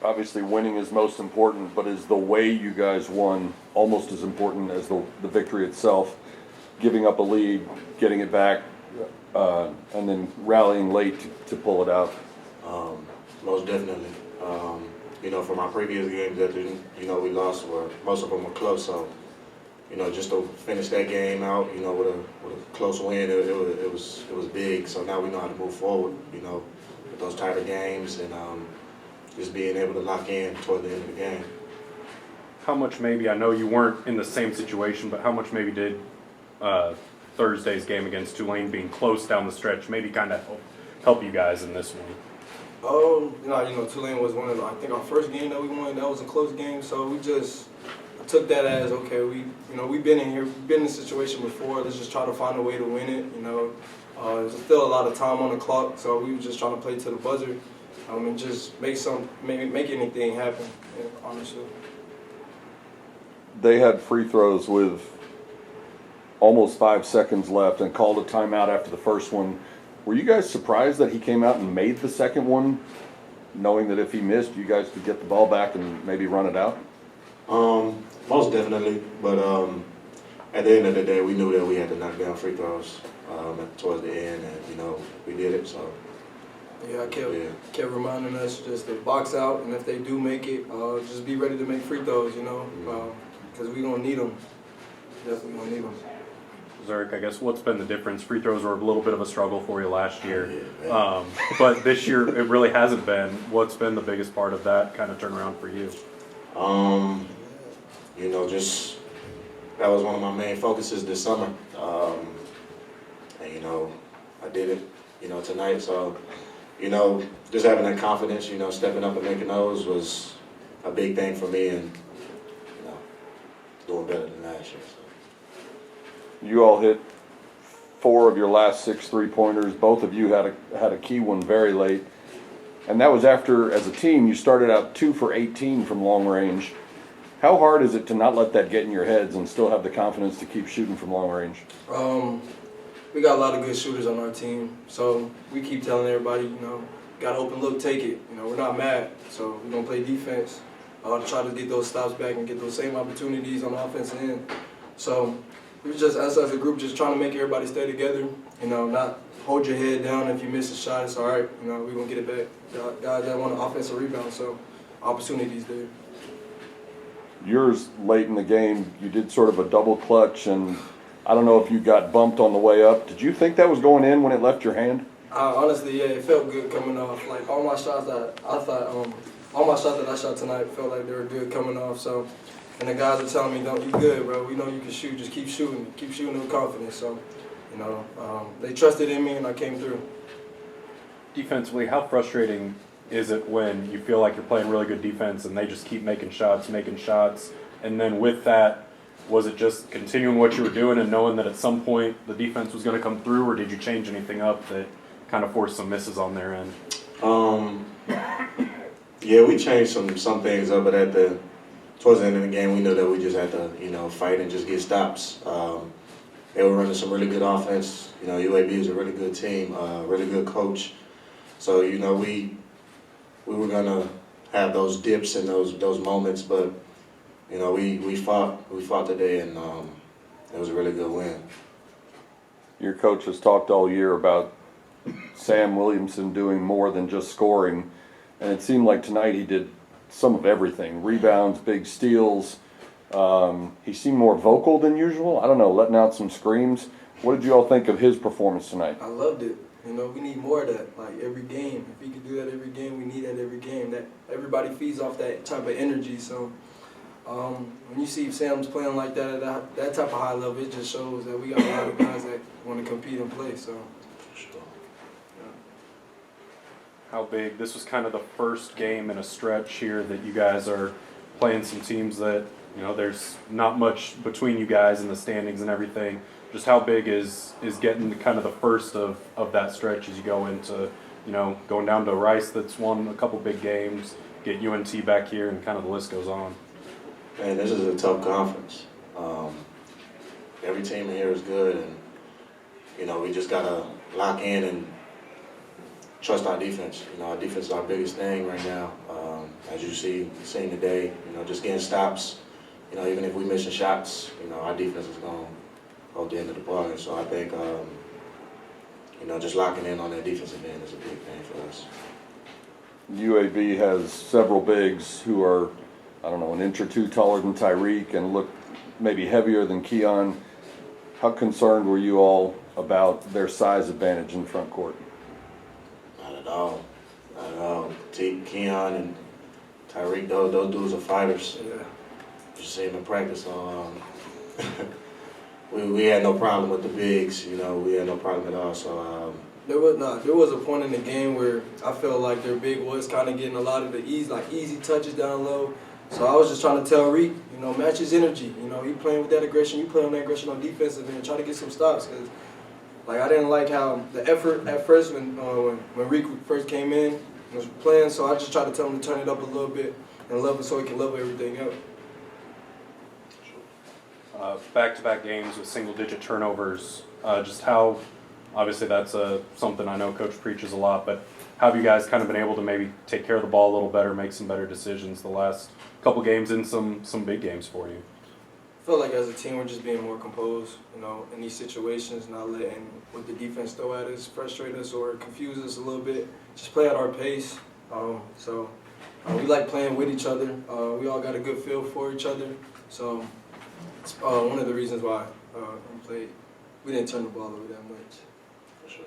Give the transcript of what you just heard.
obviously winning is most important, but is the way you guys won almost as important as the victory itself? Giving up a lead, getting it back, and then rallying late to pull it out. Most definitely. From our previous games that we lost, most of them were close. So, just to finish that game out, with a close win, it was big. So now we know how to move forward, with those tighter games and just being able to lock in toward the end of the game. How much maybe, I know you weren't in the same situation, but how much maybe did Thursday's game against Tulane being close down the stretch maybe kind of help you guys in this one? Tulane was I think our first game that we won, that was a close game, so we just took that as, okay, we've been in here, been in this situation before, let's just try to find a way to win it, There's still a lot of time on the clock, so we were just trying to play to the buzzer, and just make anything happen, honestly. They had free throws with almost 5 seconds left and called a timeout after the first one. Were you guys surprised that he came out and made the second one, knowing that if he missed, you guys could get the ball back and maybe run it out? Most definitely, but at the end of the day, we knew that we had to knock down free throws towards the end, and we did it. So I kept reminding us just to box out, and if they do make it, just be ready to make free throws, because we're gonna need them. Definitely gonna need them. Zhuric, I guess what's been the difference? Free throws were a little bit of a struggle for you last year, but this year it really hasn't been. What's been the biggest part of that kind of turnaround for you? Just that was one of my main focuses this summer, and I did it, tonight. So, just having that confidence, stepping up and making those was a big thing for me, and doing better than last year. So. You all hit 4 of your last 6 3-pointers. Both of you had a key one very late. And that was after, as a team, you started out 2 for 18 from long range. How hard is it to not let that get in your heads and still have the confidence to keep shooting from long range? We got a lot of good shooters on our team. So we keep telling everybody, got open look, take it. We're not mad. So we're going to play defense to try to get those stops back and get those same opportunities on the offensive end. So we just, us as a group, just trying to make everybody stay together, not hold your head down. If you miss a shot, it's all right. We're going to get it back. Guys that want an offensive rebound, so opportunities there. Yours, late in the game, you did sort of a double clutch, and I don't know if you got bumped on the way up. Did you think that was going in when it left your hand? Honestly, yeah, it felt good coming off. Like, all my shots that I shot tonight felt like they were good coming off, so. And the guys are telling me, "Don't, you good, bro. We know you can shoot. Just keep shooting with confidence." So, they trusted in me, and I came through. Defensively, how frustrating is it when you feel like you're playing really good defense and they just keep making shots, and then with that, was it just continuing what you were doing and knowing that at some point the defense was going to come through, or did you change anything up that kind of forced some misses on their end? Yeah, we changed some things up, but towards the end of the game, we knew that we just had to, fight and just get stops. They were running some really good offense. UAB is a really good team, really good coach. So, we were gonna have those dips and those moments, but we fought today, and it was a really good win. Your coach has talked all year about Sam Williamson doing more than just scoring, and it seemed like tonight he did some of everything. Rebounds, big steals. He seemed more vocal than usual. I don't know, letting out some screams. What did you all think of his performance tonight? I loved it. We need more of that, like every game. If he could do that every game, we need that every game. That everybody feeds off that type of energy. So when you see Sam's playing like that at that type of high level, it just shows that we got a lot of guys that want to compete and play. So. How big? This was kind of the first game in a stretch here that you guys are playing some teams that, there's not much between you guys in the standings and everything. Just how big is getting kind of the first of that stretch as you go into, going down to Rice that's won a couple big games, get UNT back here, and kind of the list goes on. Man, this is a tough conference. Every team in here is good, and, we just got to lock in and trust our defense. Our defense is our biggest thing right now, as you seen today, just getting stops. Even if we missing shots, our defense is going to hold the end of the ball. And so I think, just locking in on that defensive end is a big thing for us. UAB has several bigs who are, I don't know, an inch or two taller than Tyreek and look maybe heavier than Keon. How concerned were you all about their size advantage in the front court? Not at all. Not at all. Keon and Tyreek, those dudes are fighters. Yeah. You see them in practice. We had no problem with the bigs. We had no problem at all. So. There was a point in the game where I felt like their big was kind of getting a lot of the easy touches down low. So I was just trying to tell Reek, match his energy. He playing with that aggression. You play on that aggression on defensive and try to get some stops. Cause I didn't like how the effort at first when Reek first came in and was playing. So I just tried to tell him to turn it up a little bit and level so he can level everything out. Back-to-back games with single-digit turnovers. Just how, obviously that's something I know Coach preaches a lot, but how have you guys kind of been able to maybe take care of the ball a little better, make some better decisions the last couple games in some big games for you? I feel like as a team we're just being more composed, in these situations, not letting what the defense throw at us frustrate us or confuse us a little bit. Just play at our pace. We like playing with each other. We all got a good feel for each other. So it's one of the reasons why we didn't turn the ball over that much. For sure.